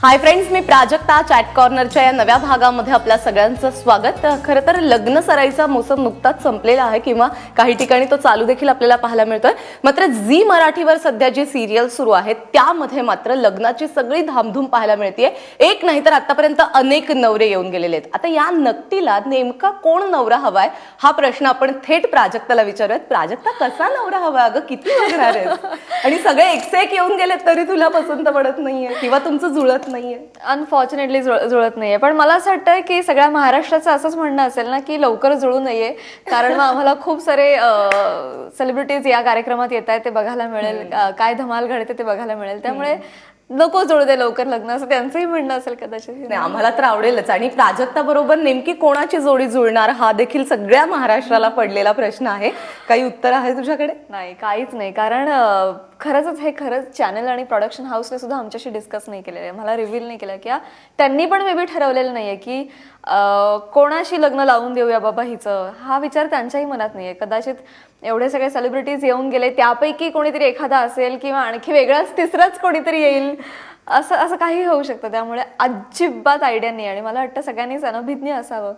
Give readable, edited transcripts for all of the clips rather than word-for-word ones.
Hi friends, मी Prajakta. Chat कॉर्नरच्या या नव्या भागामध्ये आपल्या सगळ्यांचं स्वागत. खरं तर लग्न सराईचा मोसम नुकताच संपलेला आहे किंवा काही ठिकाणी तो चालू देखील आपल्याला पाहायला मिळतोय. मात्र झी मराठीवर सध्या जी सिरियल सुरू आहेत त्यामध्ये मात्र लग्नाची सगळी धामधूम पाहायला मिळतेय. एक नाही तर आतापर्यंत अनेक नवरे येऊन गेलेले आहेत. आता या नक्तीला नेमका कोण नवरा हवाय हा प्रश्न आपण थेट प्राजक्ताला विचारूयात. प्राजक्ता, कसा नवरा हवाय? अगं किती बघणार आहे आणि सगळे एक येऊन गेलेत तरी तुला पसंत पडत नाहीये किंवा तुमचं जुळत नाहीये? अनफॉर्च्युनेटली जुळत नाहीये. पण मला असं वाटतं की सगळ्या महाराष्ट्राचं असंच म्हणणं असेल ना की लवकर जुळू नये, कारण आम्हाला खूप सारे सेलिब्रिटीज या कार्यक्रमात येत आहेत, ते बघायला मिळेल, काय धमाल घडते ते बघायला मिळेल. त्यामुळे नको जुळू दे लवकर लग्न, असं त्यांचंही म्हणणं असेल कदाचित. नाही, आम्हाला तर आवडेलच. आणि प्राजक्ता बरोबर नेमकी कोणाची जोडी जुळणार हा देखील सगळ्या महाराष्ट्राला पडलेला प्रश्न आहे. काही उत्तर आहे तुझ्याकडे? नाही, काहीच नाही. कारण खरंच चॅनल आणि प्रोडक्शन हाऊसने सुद्धा आमच्याशी डिस्कस नाही केलेलं आहे, मला रिव्हील नाही केलं किंवा त्यांनी पण मे बी ठरवलेलं नाहीये की कोणाशी लग्न लावून देऊया बाबा हिचं. हा विचार त्यांच्याही मनात नाहीये. कदाचित एवढे सगळे सेलिब्रिटीज येऊन गेले, त्यापैकी कोणीतरी एखादा असेल किंवा आणखी वेगळाच तिसराच कोणीतरी येईल, असं काही होऊ शकतं. त्यामुळे अजिबात आयडिया नाही आणि मला वाटतं सगळ्यांनीच अनभिज्ञ असावं.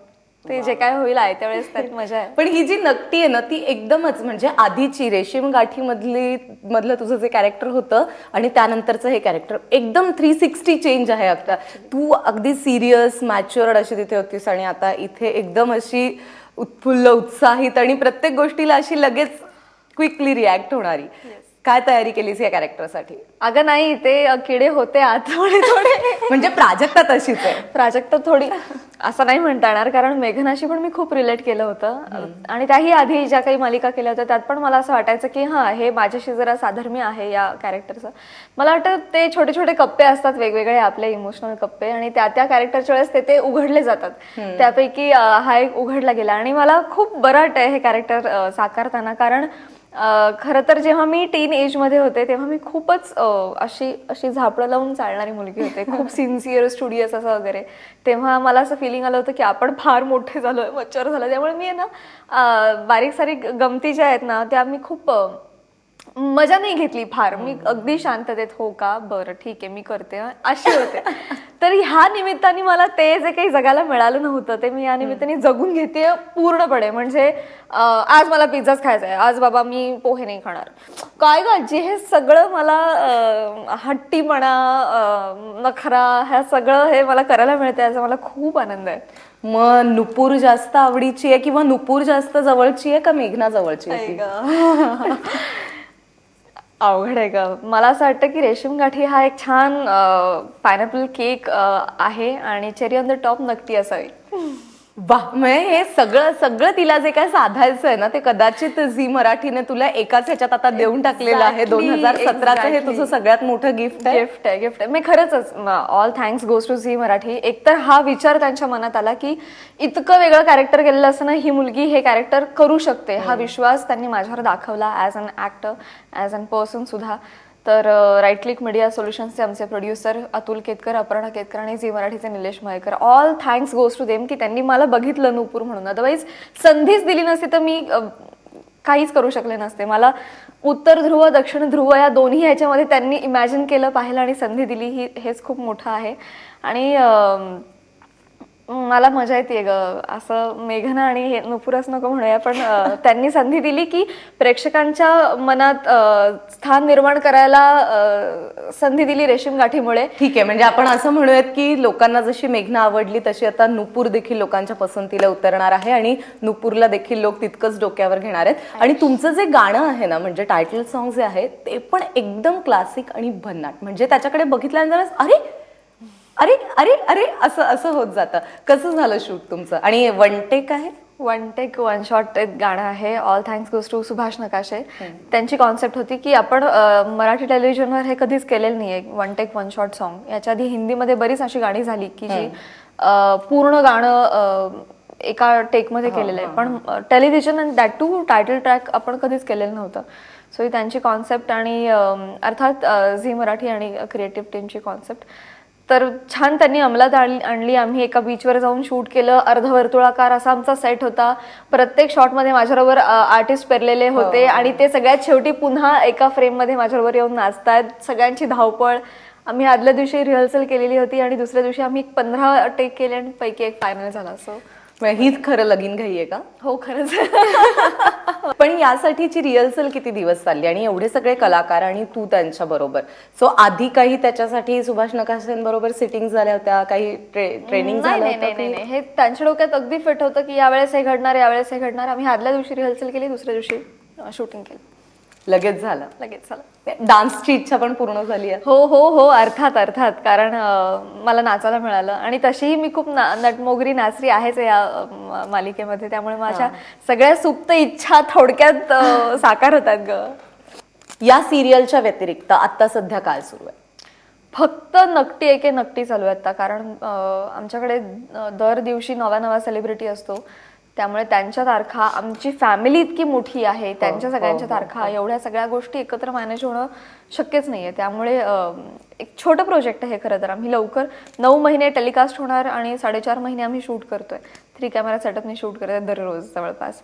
ते जे काय होईल आहे त्यावेळेस त्यात मजा आहे. पण ही जी नक्ती आहे ना, ती एकदमच म्हणजे आधीची रेशीम गाठी मधलं तुझं जे कॅरेक्टर होतं आणि त्यानंतरचं हे कॅरेक्टर एकदम 360 चेंज आहे. आता तू अगदी सिरियस मॅच्युअर्ड अशी तिथे होतीस आणि आता इथे एकदम अशी उत्फुल्ल, उत्साहित आणि प्रत्येक गोष्टीला अशी लगेच क्विकली रिॲक्ट होणारी. काय तयारी केलीस या कॅरेक्टरसाठी? अगं नाही, ते किडे होते आत थोडे म्हणजे प्राजक्ता तशीच आहे. प्राजक्ता थोडी असं नाही म्हणता येणार, कारण मेघनाशी पण मी खूप रिलेट केलं होतं आणि त्याही आधी ज्या काही मालिका केल्या होत्या त्यात पण मला असं वाटायचं की हा, हे माझ्याशी जरा साधर्म्य आहे या कॅरेक्टरचं. मला वाटतं ते छोटे छोटे कप्पे असतात वेगवेगळे आपले इमोशनल कप्पे, आणि त्या कॅरेक्टरच्या वेळेस ते उघडले जातात. त्यापैकी हा एक उघडला गेला आणि मला खूप बरं वाटतंय हे कॅरेक्टर साकारताना. कारण खरं तर जेव्हा मी टीन एज मध्ये होते तेव्हा मी खूपच अशी झापडं लावून चालणारी मुलगी होते, खूप सिन्सिअर, स्टुडियस असं वगैरे. तेव्हा मला असं फिलिंग आलं होतं की आपण फार मोठे झालोय, मच्युअर झालं. त्यामुळे मी आहे ना बारीक सारीक गमती ज्या आहेत ना त्या मी खूप मजा नाही घेतली फार. मी अगदी शांततेत हो का बरं ठीक आहे मी करते अशी होते. तर ह्या निमित्ताने मला ते जे काही जगायला मिळालं नव्हतं ते मी या निमित्ताने जगून घेते पूर्णपणे. म्हणजे आज मला पिझ्झाच खायचा आहे, आज बाबा मी पोहे नाही खाणार, काय गाजी, हे सगळं मला हट्टीपणा, नखरा, ह्या सगळं हे मला करायला मिळतंय, याचा मला खूप आनंद आहे. मग नुपूर जास्त आवडीची आहे किंवा नुपूर जास्त जवळची आहे का मेघना जवळची आहे? अवघड आहे का? मला असं वाटतं की रेशीम गाठी हा एक छान पायनॅपल केक आहे आणि चेरी ऑन द टॉप नक्की असावी. वा, म्हणजे हे सगळं तिला जे काय साधायचं आहे ना ते कदाचित झी मराठीने तुला एकाच ह्याच्यात आता देऊन टाकलेलं आहे. 2017चं हे तुझं सगळ्यात मोठं गिफ्ट आहे. मी खरंच all thanks goes to Zee Marathi. एकतर हा विचार त्यांच्या मनात आला की इतकं वेगळं कॅरेक्टर केलेलं असताना ही मुलगी हे कॅरेक्टर करू शकते, हा विश्वास त्यांनी माझ्यावर दाखवला as an actor, as an person सुद्धा. तर राईट क्लिक मीडिया सोल्युशन्सचे आमचे प्रोड्युसर अतुल केतकर, अपर्णा केतकर आणि झी मराठीचे Nilesh Mayekar, all thanks goes to them की त्यांनी मला बघितलं नुपूर म्हणून. अदरवाईज संधीच दिली नसती तर मी काहीच करू शकले नसते. मला उत्तर ध्रुव, दक्षिण ध्रुव या दोन्ही ह्याच्यामध्ये त्यांनी इमॅजिन केलं, पाहिलं आणि संधी दिली, हेच खूप मोठं आहे. आणि मला मजा येते ग. असं मेघना आणि हे नुपूरच नको म्हणूया, पण त्यांनी संधी दिली की प्रेक्षकांच्या मनात स्थान निर्माण करायला संधी दिली रेशीम गाठीमुळे. ठीक आहे, म्हणजे आपण असं म्हणूयात की लोकांना जशी मेघना आवडली तशी आता नुपूर देखील लोकांच्या पसंतीला उतरणार आहे आणि नुपूरला देखील लोक तितकंच डोक्यावर घेणार आहेत. आणि तुमचं जे गाणं आहे ना, म्हणजे टायटल सॉन्ग जे आहे ते पण एकदम क्लासिक आणि भन्नाट. म्हणजे त्याच्याकडे बघितल्यानंतर अरे अरे अरे अरे असं होत जातं. कसं झालं शूट तुमचं? आणि वन टेक आहे? वन टेक वन शॉट गाणं आहे. All thanks goes to Subhash Nakashe. त्यांची कॉन्सेप्ट होती की आपण मराठी टेलिव्हिजनवर हे कधीच केलेलं नाहीये one take one shot song. याच्या आधी हिंदीमध्ये बरीच अशी गाणी झाली की जी पूर्ण गाणं एका टेकमध्ये केलेलं आहे, पण television and that too title track आपण कधीच केलेलं नव्हतं. सो ही त्यांची कॉन्सेप्ट आणि अर्थात झी मराठी आणि क्रिएटिव्ह टीमची कॉन्सेप्ट तर छान त्यांनी अंमलात आणली. आम्ही एका बीचवर जाऊन शूट केलं. अर्धवर्तुळाकार असा आमचा सेट होता. प्रत्येक शॉटमध्ये माझ्याबरोबर आर्टिस्ट पेरलेले होते आणि ते सगळ्यात शेवटी पुन्हा एका फ्रेममध्ये माझ्याबरोबर येऊन नाचतात. सगळ्यांची धावपळ आम्ही आदल्या दिवशी रिहर्सल केलेली होती आणि दुसऱ्या दिवशी आम्ही 15 टेक केले आणि पैकी एक फायनल झाला. सो हीच खरं लगीन घाई आहे का? हो खरंच. पण यासाठीची रिहर्सल किती दिवस चालली आणि एवढे सगळे कलाकार आणि तू त्यांच्या बरोबर, सो आधी काही त्याच्यासाठी सुभाष नकाशेंबरोबर सिटिंग झाल्या होत्या, काही ट्रेनिंग झालं नाही होतं नाही नाही की- नाही, हे त्यांच्या डोक्यात अगदी फिट होतं की यावेळेस हे घडणार, यावेळेस हे घडणार. आम्ही आदल्या दिवशी रिहर्सल केली, दुसऱ्या दिवशी शूटिंग केलं, लगेच झालं. लगेच झालं. डान्सची इच्छा पण पूर्ण झाली आहे. हो हो हो, अर्थात अर्थात. कारण मला नाचायला मिळालं आणि तशीही मी खूप नटमोगरी नाचरी आहेच या मालिकेमध्ये. त्यामुळे माझ्या सगळ्या सुप्त इच्छा थोडक्यात साकार होतात ग. या सिरियलच्या व्यतिरिक्त आता सध्या काय सुरू आहे? फक्त नकटी एके नकटी चालू आहे आता. कारण आमच्याकडे दर दिवशी नवा सेलिब्रिटी असतो, त्यामुळे त्यांच्या तारखा, आमची फॅमिली इतकी मोठी आहे, त्यांच्या सगळ्यांच्या तारखा, एवढ्या सगळ्या गोष्टी एकत्र मॅनेज होणं शक्यच नाहीये. त्यामुळे एक छोटं प्रोजेक्ट आहे खरं तर. आम्ही लवकर 9 महिने टेलिकास्ट होणार आणि 4.5 महिने आम्ही शूट करतोय. 3 कॅमेरा सेटअपने शूट करतोय दररोज जवळपास.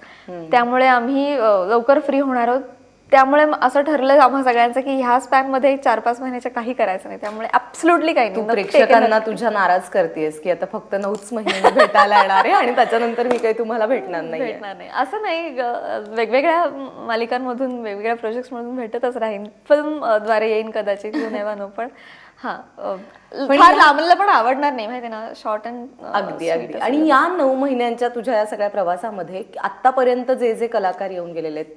त्यामुळे आम्ही लवकर फ्री होणार आहोत. त्यामुळे असं ठरलं आम्हा सगळ्यांचं की ह्या स्पॅन मध्ये 4-5 महिन्याच्या काही करायचं नाही. त्यामुळे ऍब्सोल्युटली काही तू नाही. प्रेक्षकांना तुझ्या नाराज करतेस की आता फक्त 9च महिने भेटायला येणार आहे आणि त्याच्यानंतर मी काही तुम्हाला भेटणार नाही. भेटणार नाही असं नाही. वेगवेगळ्या मालिकांमधून, वेगवेगळ्या प्रोजेक्ट मधून भेटतच राहीन. फिल्म द्वारे येईन कदाचित, यू नेव्हर नो. पण हा, फार लांबला पण आवडणार नाही माहिती ना, शॉर्ट अँड अगदी अगदी. आणि या 9 महिन्यांच्या तुझ्या या सगळ्या प्रवासामध्ये आतापर्यंत जे जे कलाकार येऊन गेलेले आहेत,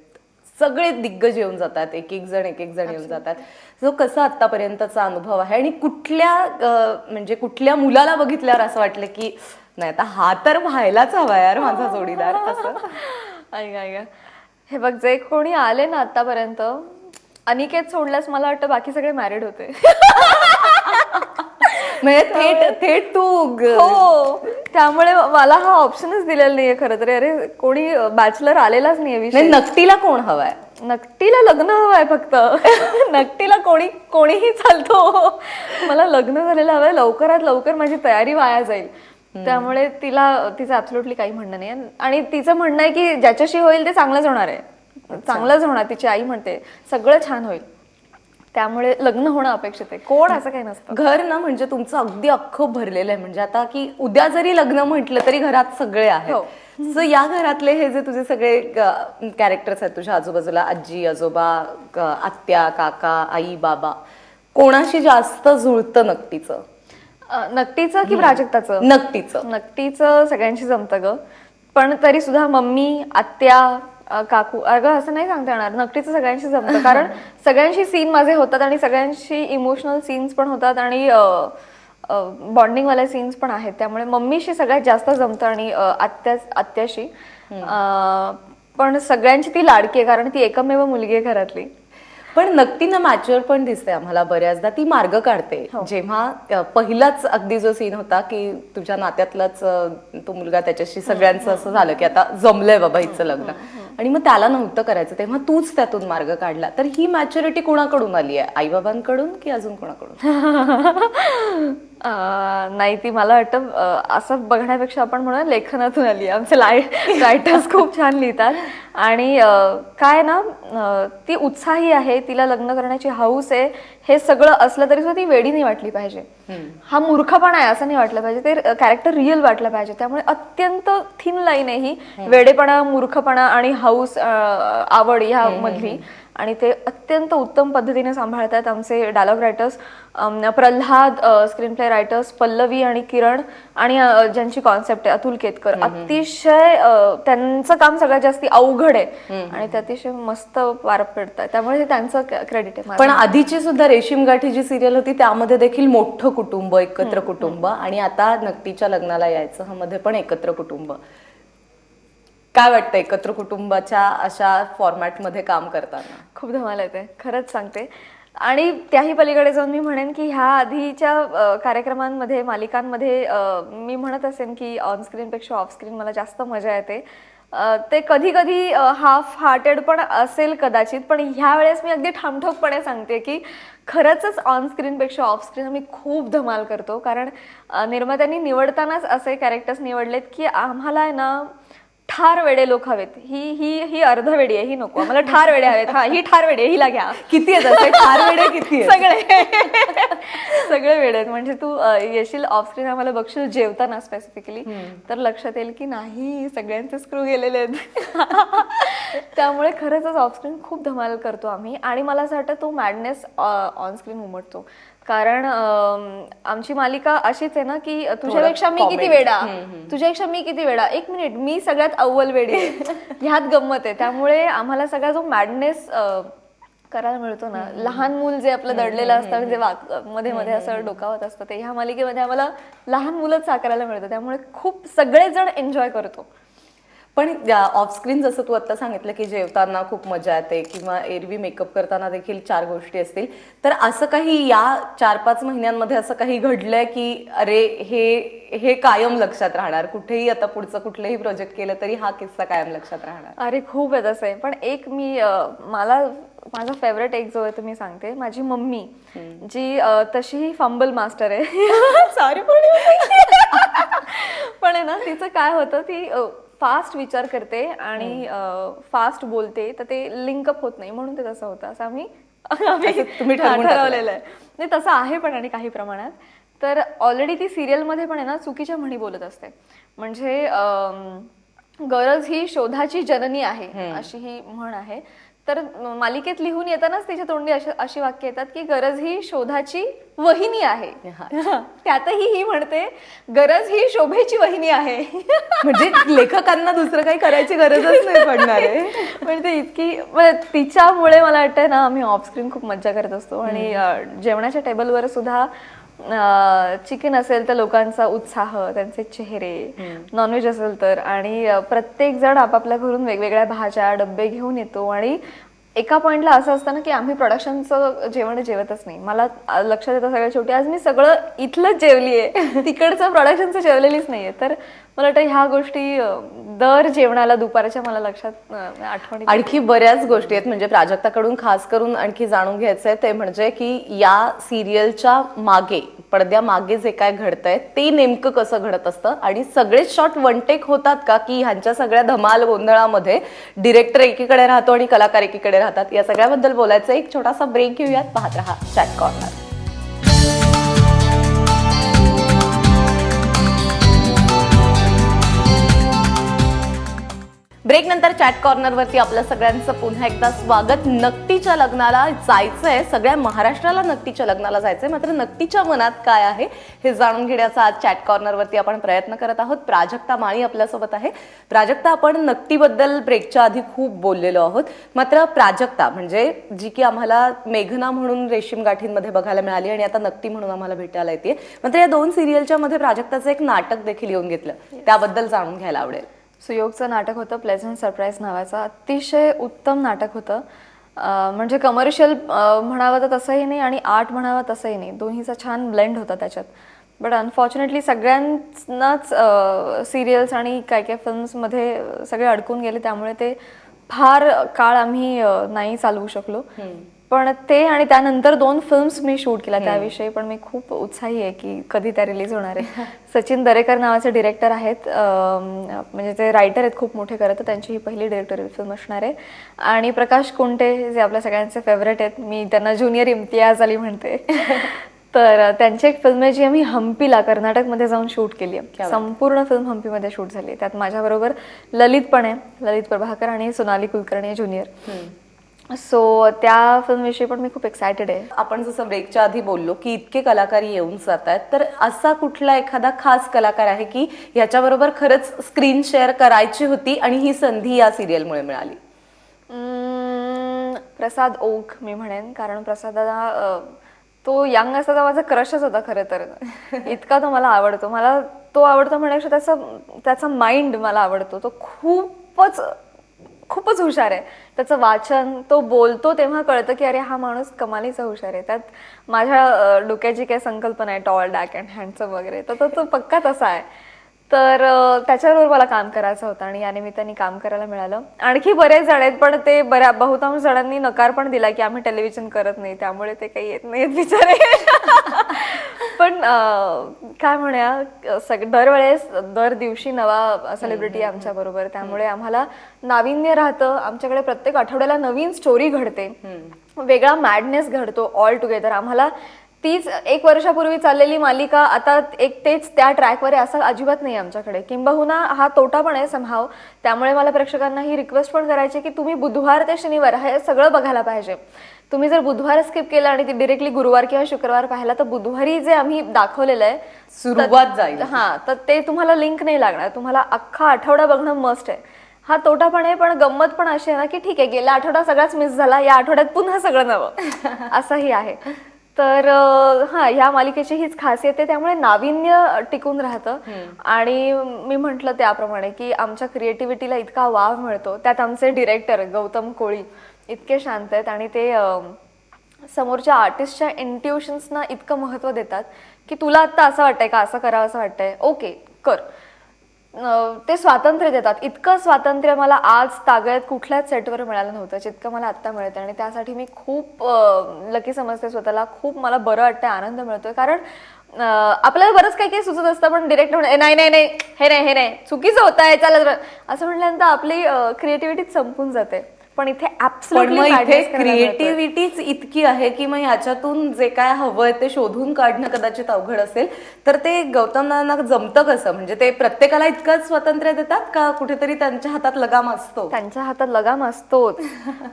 सगळे दिग्गज येऊन जातात, एक एक जण येऊन जातात. जो कसा आतापर्यंतचा अनुभव आहे आणि म्हणजे कुठल्या मुलाला बघितल्यावर असं वाटलं की नाही आता हा तर व्हायलाच हवा यार माझा जोडीदार असं? ऐका, हे बघ, जे कोणी आले ना आतापर्यंत, अनिकेत सोडल्यास मला वाटतं बाकी सगळे मॅरिड होते. म्हणजे थेट तू हो, त्यामुळे मला हा ऑप्शनच दिलेला नाहीये खरं तर. अरे कोणी बॅचलर आलेलाच नाहीये विषय. नकटीला कोण हवाय? नकटीला लग्न हवंय फक्त. नकटीला कोणीही चालतो. मला लग्न झालेलं हवंय, लवकरात लवकर माझी तयारी वाया जाईल. त्यामुळे तिचं ऍब्सोल्युटली काही म्हणणं नाही. आणि तिचं म्हणणं आहे की ज्याच्याशी होईल ते चांगलंच होणार आहे, चांगलंच होणार. तिची आई म्हणते सगळं छान होईल, त्यामुळे लग्न होणं अपेक्षित आहे. कोण असं काही नसतं. घर ना म्हणजे तुमचं अगदी अख्खं भरलेलं आहे. म्हणजे आता की उद्या जरी लग्न म्हटलं तरी घरात सगळे आहेत. सो या घरातले हे जे तुझे सगळे कॅरेक्टर्स आहेत तुझ्या आजूबाजूला, आजी आजोबा, आत्या काका, आई बाबा, कोणाशी जास्त जुळतं नकटीचं? नकटीचं की प्राजक्ताचं? नकटीचं सगळ्यांशी जमतं ग. पण तरी सुद्धा मम्मी, आत्या, काकू, अगं असं नाही सांगता येणार. नकटीचं सगळ्यांशी जमतं. कारण सगळ्यांशी सीन माझे होतात आणि सगळ्यांशी इमोशनल सीन्स पण होतात आणि बॉन्डिंग वाले सीन्स पण आहेत. त्यामुळे मम्मीशी सगळ्यात जास्त जमतं आणि आत्याशी. पण सगळ्यांची ती लाडकी आहे कारण ती एकमेव मुलगी आहे घरातली. पण नक्कीच मॅच्युअर पण दिसते आम्हाला बऱ्याचदा. ती मार्ग काढते. जेव्हा पहिलाच अगदी जो सीन होता की तुझ्या नात्यातलाच तो मुलगा, त्याच्याशी सगळ्यांचं असं झालं की आता जमलंय बाबा हिचं लग्न, आणि मग त्याला नव्हतं करायचं, तेव्हा तूच त्यातून मार्ग काढला. तर ही मॅच्युरिटी कोणाकडून आली आहे? आई बाबांकडून की अजून कोणाकडून? नाही, ती मला वाटतं असं बघण्यापेक्षा आपण म्हणून लेखनातून आली. आमचे रायटर्स खूप छान लिहितात आणि काय ना, ती उत्साही आहे, तिला लग्न करण्याची हौस आहे. हे सगळं असलं तरी सुद्धा ती वेडी नाही वाटली पाहिजे. हा मूर्खपणा आहे असं नाही वाटलं पाहिजे. ते कॅरेक्टर रिअल वाटलं पाहिजे. त्यामुळे अत्यंत थिन लाईन आहे ही वेडेपणा, मूर्खपणा आणि हौस, आवड ह्या मधली. आणि ते अत्यंत उत्तम पद्धतीने सांभाळतात आमचे dialogue writers, Pralhad, screen play writers Pallavi आणि किरण, आणि ज्यांची कॉन्सेप्ट आहे अतुल केतकर. अतिशय त्यांचं काम सगळ्यात जास्त अवघड आहे आणि ते अतिशय मस्त पार पडतात. त्यामुळे हे त्यांचं क्रेडिट आहे. पण आधीची सुद्धा रेशीम गाठी जी सिरियल होती त्यामध्ये देखील मोठं कुटुंब, एकत्र कुटुंब, आणि आता नकटीच्या लग्नाला यायचं हा मध्ये पण एकत्र कुटुंब. काय वाटतं एकत्र कुटुंबाच्या अशा फॉर्मॅटमध्ये काम करताना? खूप धमाल येते, खरंच सांगते. आणि त्याही पलीकडे जाऊन मी म्हणेन की ह्या आधीच्या कार्यक्रमांमध्ये, मालिकांमध्ये मी म्हणत असेन की ऑन पेक्षा ऑफ स्क्रीन मला जास्त मजा येते. ते कधी कधी हाफ हार्टेड पण असेल कदाचित, पण ह्या वेळेस मी अगदी ठामठोकपणे सांगते की खरंच ऑन पेक्षा ऑफ स्क्रीन आम्ही खूप धमाल करतो. कारण निर्मात्यांनी निवडतानाच असे कॅरेक्टर्स निवडलेत की आम्हाला आहे ना ठार वेडे लोक हवेत, ही ही ही अर्ध वेडी आहे, ही नको, आम्हाला ठार वेडे हवेत, हा ही ठार वेडी आहे, हिला घ्या. किती आहेत असे ठार वेडे किती आहेत? सगळे वेडे आहेत. म्हणजे तू येशील ऑफस्क्रीन आम्हाला बघशील जेवताना स्पेसिफिकली, तर लक्षात येईल की नाही सगळ्यांचे स्क्रू गेलेले आहेत. त्यामुळे खरंच ऑफस्क्रीन खूप धमाल करतो आम्ही. आणि मला असं वाटतं तो मॅडनेस ऑनस्क्रीन उमटतो, कारण आमची मालिका अशीच आहे ना की तुझ्यापेक्षा मी किती वेडा, तुझ्यापेक्षा मी किती वेडा, एक मिनिट मी सगळ्यात अव्वल वेडी आहे, ह्यात गंमत आहे. त्यामुळे आम्हाला सगळा जो मॅडनेस करायला मिळतो ना, लहान मूल जे आपलं दडलेलं असतं, जे मध्ये मध्ये असं डोकावत असतं, ते ह्या मालिकेमध्ये आम्हाला लहान मुलंच साकारायला मिळतं. त्यामुळे खूप सगळेजण एन्जॉय करतो. पण ऑफस्क्रीन जसं तू आता सांगितलं की जेवताना खूप मजा येते किंवा एरवी मेकअप करताना देखील 4 गोष्टी असतील, तर असं काही या 4-5 महिन्यांमध्ये असं काही घडलंय की अरे हे कायम लक्षात राहणार, कुठेही आता पुढचं कुठलंही प्रोजेक्ट केलं तरी हा किस्सा कायम लक्षात राहणार? अरे खूप आहे तसं आहे. पण एक मी माझा फेवरेट एक जो आहे तो मी सांगते. माझी मम्मी जी तशीही फंबल मास्टर आहे, सॉरी पण आहे ना, तिचं काय होतं, ती फास्ट विचार करते आणि फास्ट बोलते, तर ते लिंकअप होत नाही, म्हणून ते तसं होतं, असं आम्ही तुम्ही ठरवलेलं आहे. नाही तसं आहे पण, आणि काही प्रमाणात. तर ऑलरेडी ती सिरियलमध्ये पण आहे ना चुकीच्या म्हणी बोलत असते. म्हणजे गरज ही शोधाची जननी आहे, अशी ही म्हण आहे. तर मालिकेत लिहून येतानाच तिच्या तोंडी अशी वाक्य येतात की गरज ही शोधाची वहिनी आहे. त्यातही ही म्हणते गरज ही शोभेची वहिनी आहे. म्हणजे लेखकांना दुसरं काही करायची गरजच नाही पडणार आहे. म्हणजे इतकी तिच्यामुळे मला वाटतंय ना, आम्ही ऑफस्क्रीन खूप मज्जा करत असतो. आणि जेवणाच्या टेबलवर सुद्धा चिकन असेल तर लोकांचा उत्साह, त्यांचे चेहरे, नॉनव्हेज असेल तर, आणि प्रत्येक जण आपापल्या घरून वेगवेगळ्या भाज्या डब्बे घेऊन येतो. आणि एका पॉइंटला असं असतं ना की आम्ही प्रोडक्शनचं जेवण जेवतच नाही. मला लक्षात येतं सगळ्यात शेवटी आज मी सगळं इथलंच जेवलीये, तिकडचं प्रोडक्शनचं जेवलेलीच नाहीये. तर मला वाटतं ह्या गोष्टी दर जेवणाला दुपारच्या मला लक्षात आठवणी. आणखी बऱ्याच गोष्टी आहेत. म्हणजे प्राजक्ताकडून खास करून आणखी जाणून घ्यायचंय ते म्हणजे की या सिरियलच्या मागे, पडद्यामागे जे काय घडतंय ते नेमकं कसं घडत असतं, आणि सगळेच शॉट वन टेक होतात का, की ह्यांच्या सगळ्या धमाल गोंधळामध्ये डिरेक्टर एकीकडे राहतो आणि कलाकार एकीकडे राहतात? या सगळ्याबद्दल बोलायचं. एक छोटासा ब्रेक घेऊयात. पाहत रहा चॅट कॉर्नर. ब्रेक नंतर चॅट कॉर्नर वरती आपल्या सगळ्यांचं पुन्हा एकदा स्वागत. नकटीच्या लग्नाला जायचंय, सगळ्या महाराष्ट्राला नकटीच्या लग्नाला जायचंय, मात्र नकटीच्या मनात काय आहे हे जाणून घेण्याचा आज चॅट कॉर्नर वरती आपण प्रयत्न करत आहोत. प्राजक्ता माळी आपल्यासोबत आहे. प्राजक्ता, आपण नकटीबद्दल ब्रेकच्या आधी खूप बोललेलो आहोत, मात्र प्राजक्ता म्हणजे जी की आम्हाला मेघना म्हणून रेशीम गाठींमध्ये बघायला मिळाली आणि आता नकटी म्हणून आम्हाला भेटायला येते, मात्र या 2 सिरियलच्या मध्ये प्राजक्ताचं एक नाटक देखील येऊन घेतलं, त्याबद्दल जाणून घ्यायला आवडेल. सुयोगचं नाटक होतं प्लेझंट सरप्राईज नावाचं. अतिशय उत्तम नाटक होतं. म्हणजे कमर्शियल म्हणावं तर तसंही नाही आणि आर्ट म्हणावं तसंही नाही, दोन्हीचा छान ब्लेंड होता त्याच्यात. बट अनफॉर्च्युनेटली सगळ्यांनाच सिरियल्स आणि काय काय फिल्म्समध्ये सगळे अडकून गेले, त्यामुळे ते फार काळ आम्ही नाही चालवू शकलो. पण ते आणि त्यानंतर 2 फिल्म्स मी शूट केल्या, त्याविषयी पण मी खूप उत्साही आहे की कधी त्या रिलीज होणार आहे. सचिन दरेकर नावाचे डिरेक्टर आहेत, म्हणजे ते रायटर आहेत खूप मोठे करत, त्यांची ही पहिली डिरेक्टोरियल फिल्म असणार आहे. आणि प्रकाश कुंटे जे आपल्या सगळ्यांचे फेवरेट आहेत, मी त्यांना ज्युनियर इम्तियाज अली म्हणते. तर त्यांची एक फिल्म आहे जी आम्ही हम्पीला कर्नाटकमध्ये जाऊन शूट केली आहे. संपूर्ण फिल्म हम्पीमध्ये शूट झाली. त्यात माझ्याबरोबर ललित पण आहे, ललित प्रभाकर, आणि सोनाली कुलकर्णी ज्युनियर. सो त्या फिल्मविषयी पण मी खूप एक्सायटेड आहे. आपण जसं ब्रेकच्या आधी बोललो की इतके कलाकार येऊन जात आहेत, तर असा कुठला एखादा खास कलाकार आहे की ह्याच्याबरोबर खरंच स्क्रीन शेअर करायची होती आणि ही संधी या सिरियलमुळे मिळाली? प्रसाद ओक मी म्हणेन, कारण प्रसादाला तो यंग असताना माझा क्रशच होता खरं तर. इतका तो मला आवडतो. मला तो आवडतो म्हणण्यापेक्षा त्याचा माइंड मला आवडतो. तो खूपच हुशार आहे. त्याचं वाचन, तो बोलतो तेव्हा कळतं की अरे हा माणूस कमालीचा हुशार आहे. त्यात माझ्या डोक्याची काही संकल्पना आहे टॉल डॅक अँड हँडसम वगैरे, तर तो पक्का तसा आहे. तर त्याच्याबरोबर मला काम करायचं होतं आणि या निमित्ताने काम करायला मिळालं. आणखी बरेच जण आहेत, पण ते बहुतांश जणांनी नकार पण दिला की आम्ही टेलिव्हिजन करत नाही, त्यामुळे ते काही येत नाहीत बिचारे. पण काय म्हणूया दरवेळेस दर दिवशी नवा सेलिब्रिटी आमच्या बरोबर, त्यामुळे आम्हाला नाविन्य राहतं. आमच्याकडे प्रत्येक आठवड्याला नवीन स्टोरी घडते, वेगळा मॅडनेस घडतो ऑल टुगेदर. आम्हाला तीच 1 वर्षापूर्वी चाललेली मालिका आता तेच त्या ट्रॅकवर आहे असं अजिबात नाही आमच्याकडे. किंबहुना हा तोटा पण आहे समहाव. त्यामुळे मला प्रेक्षकांना ही रिक्वेस्ट पण करायची की तुम्ही बुधवार ते शनिवार हे सगळं बघायला पाहिजे. तुम्ही जर बुधवार स्किप केला आणि ती डिरेक्टली गुरुवार किंवा शुक्रवार पाहिला तर बुधवारी जे आम्ही दाखवलेलं आहे सुरुवात जाईल. हा, तर ते तुम्हाला लिंक नाही लागणार. तुम्हाला अख्खा आठवडा बघणं मस्ट आहे. हा तोटा पण आहे, पण गंमत पण अशी आहे ना की ठीक आहे, गेला आठवडा सगळाच मिस झाला, या आठवड्यात पुन्हा सगळं नवं असंही आहे. तर हा, ह्या मालिकेची हीच खासियत आहे. त्यामुळे नाविन्य टिकून राहतं. आणि मी म्हटलं त्याप्रमाणे की आमच्या क्रिएटिव्हिटीला इतका वाव मिळतो. त्यात आमचे डिरेक्टर गौतम कोळी इतके शांत आहेत आणि ते समोरच्या आर्टिस्टच्या इंट्युशन्सना इतकं महत्त्व देतात की तुला आत्ता असं वाटतंय का, असं करावं असं वाटतंय, ओके कर. ते स्वातंत्र्य देतात. इतकं स्वातंत्र्य मला आज तागत कुठल्याच सेटवर मिळालं नव्हतं जितकं मला आत्ता मिळतं. आणि त्यासाठी मी खूप लकी समजते स्वतःला. खूप मला बरं वाटतंय, आनंद मिळतोय. कारण आपल्याला बरंच काही काही सुचत असतं, पण डिरेक्ट नाही नाही नाही हे नाही चुकीचं होत आहे, चालत असं म्हटल्यानंतर आपली क्रिएटिव्हिटी संपून जाते. पण इथे क्रिएटिव्हिटीच इतकी आहे की मग ह्याच्यातून जे काय हवंय ते शोधून काढणं कदाचित अवघड असेल. तर ते गौतमना जमतं कसं? म्हणजे ते प्रत्येकाला इतकंच स्वातंत्र्य देतात का कुठेतरी त्यांच्या हातात लगाम असतो? त्यांच्या हातात लगाम असतोच,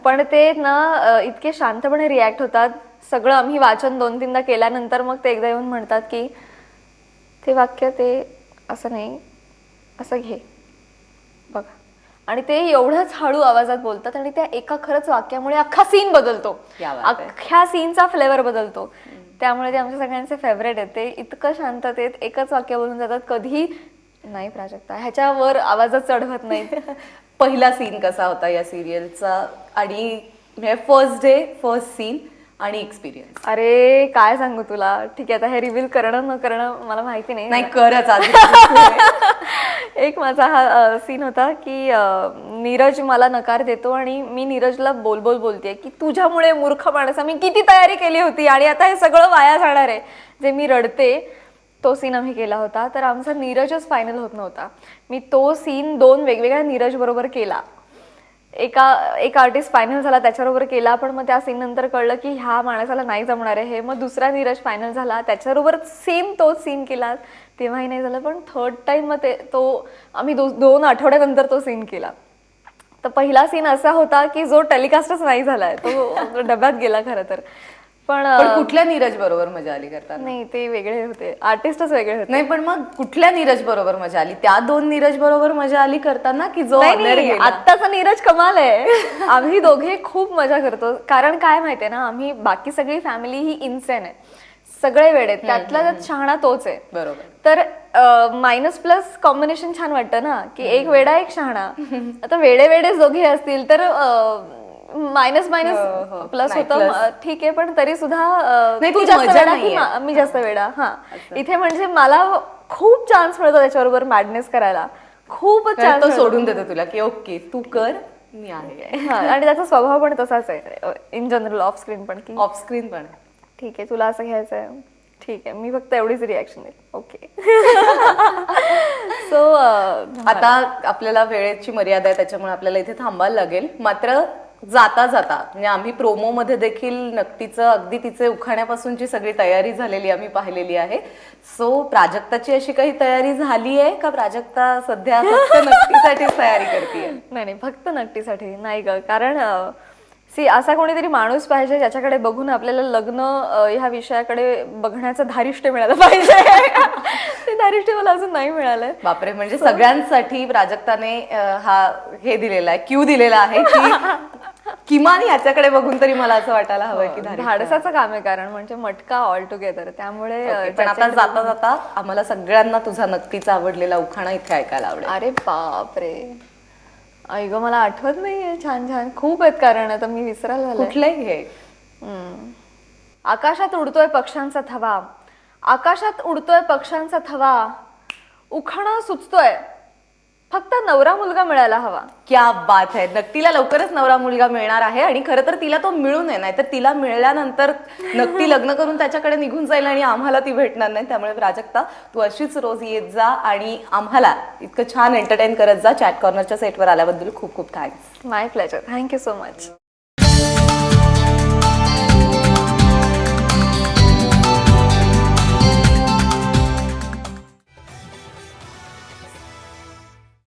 पण ते ना इतके शांतपणे रिॲक्ट होतात. सगळं आम्ही वाचन 2-3दा केल्यानंतर मग ते एकदा येऊन म्हणतात की ते वाक्य ते असं नाही, असं घे बघा. आणि ते एवढंच हळू आवाजात बोलतात आणि त्या एका खरंच वाक्यामुळे अख्खा सीन बदलतो, अख्ख्या सीनचा फ्लेवर बदलतो. त्यामुळे ते आमच्या सगळ्यांचे फेवरेट आहेत. ते इतकं शांततेत एकच वाक्य बोलून जातात. कधी नाही प्राजक्ता ह्याच्यावर आवाजच चढवत नाही. पहिला सीन कसा होता या सिरियलचा आणि फर्स्ट डे फर्स्ट सीन आणि एक्सपिरियन्स? अरे काय सांगू तुला. ठीक आहे, आता हे रिव्हील करणं न करणं मला माहिती नाही. करच आज. एक माझा हा सीन होता की नीरज मला नकार देतो आणि मी नीरजला बोलतेय की तुझ्यामुळे मूर्ख माणसा मी किती तयारी केली होती आणि आता हे सगळं वाया जाणार आहे. जे मी रडते तो सीन आम्ही केला होता. तर आमचा नीरजच फायनल होत नव्हता. मी तो सीन 2 वेगवेगळ्या नीरज बरोबर केला. एक आर्टिस्ट फायनल झाला त्याच्याबरोबर केला, पण मग त्या सीन नंतर कळलं की ह्या माणसाला नाही जमणार आहे हे. मग दुसरा नीरज फायनल झाला, त्याच्याबरोबर सेम तोच सीन केला, तेव्हाही नाही झालं. पण थर्ड टाइम मग तो आम्ही 2 आठवड्यानंतर तो सीन केला. तर पहिला सीन असा होता की जो टेलिकास्टच नाही झालाय, तो डब्यात गेला खरं तर. पण कुठल्या नीरज बरोबर मजा आली करताना? नाही, ते वेगळे होते, आर्टिस्टच वेगळे होते. नाही, पण मग कुठल्या नीरज बरोबर मजा आली? त्या 2 नीरज बरोबर मजा आली करताना की जो आत्ताचा नीरज कमाल आहे. आम्ही दोघे खूप मजा करतो. कारण काय माहितीये ना, आम्ही बाकी सगळी फॅमिली ही इन्सेन आहे, सगळे वेडे, त्यातला त्यात शहाणा तोच आहे. बरोबर. तर मायनस प्लस कॉम्बिनेशन छान वाटतं ना, की एक वेडा एक शहाणा. आता वेडेच दोघे असतील तर मायनस प्लस होतं, ठीक आहे. पण तरी सुद्धा तू जास्त वेडा की मी जास्त वेडा. हा, इथे म्हणजे मला खूप चान्स मिळतो त्याच्याबरोबर मॅडनेस करायला. खूपच चान्स. तो सोडून देतो तुला की ओके तू कर, मी आहे. आणि त्याचा स्वभाव पण तसाच आहे इन जनरल, ऑफ स्क्रीन पण. की ऑफ स्क्रीन पण ठीक आहे, तुला असं घ्यायचंय, ठीक आहे, मी फक्त एवढीच रिॲक्शन देईल, ओके. सो आता आपल्याला वेळेची मर्यादा आहे, त्याच्यामुळे आपल्याला इथे थांबायला लागेल. मात्र जाता म्हणजे आम्ही प्रोमो मध्ये देखील नक्कीचं अगदी तिचे उखाण्यापासूनची सगळी तयारी झालेली आम्ही पाहिलेली आहे. सो प्राजक्ताची अशी काही तयारी झाली आहे का? प्राजक्ता सध्या फक्त नक्कीसाठीच तयारी करते? नाही, फक्त नक्कीसाठी नाही ग. कारण असा कोणीतरी माणूस पाहिजे ज्याच्याकडे बघून आपल्याला लग्न ह्या विषयाकडे बघण्याचं धारिष्ट्य मिळालं पाहिजे. ते धारिष्ट्य मला अजून नाही मिळालंय. बापरे, म्हणजे सगळ्यांसाठी प्राजक्ताने हे दिलेला आहे, क्यू दिलेला आहे की किमान याच्याकडे बघून तरी मला असं वाटायला हवं की धाडसाचं काम आहे. कारण म्हणजे मटका ऑल टुगेदर. त्यामुळे पण आता जाता जाता आम्हाला सगळ्यांना तुझा नक्कीच आवडलेला उखाणा इथे ऐकायला आवडेल. अरे बापरे, ऐक मला आठवत नाहीये. छान खूप आहेत, कारण आता मी विसरायला झाले. कुठलंही हे. आकाशात उडतोय पक्ष्यांचा थवा, आकाशात उडतोय पक्ष्यांचा थवा, उखाणा सुचतोय फक्त नवरा मुलगा मिळायला हवा. क्या बात आहे. नक्कीला लवकरच नवरा मुलगा मिळणार आहे आणि खरं तर तिला तो मिळू नये, नाही तर तिला मिळाल्यानंतर नक्की लग्न करून त्याच्याकडे निघून जाईल आणि आम्हाला ती भेटणार नाही. त्यामुळे प्राजक्ता, तू अशीच रोज येत जा आणि आम्हाला इतकं छान एंटरटेन करत जा. चॅट कॉर्नरच्या सेटवर आल्याबद्दल खूप खूप थँक्स. माय प्लेजर. Thank you so much.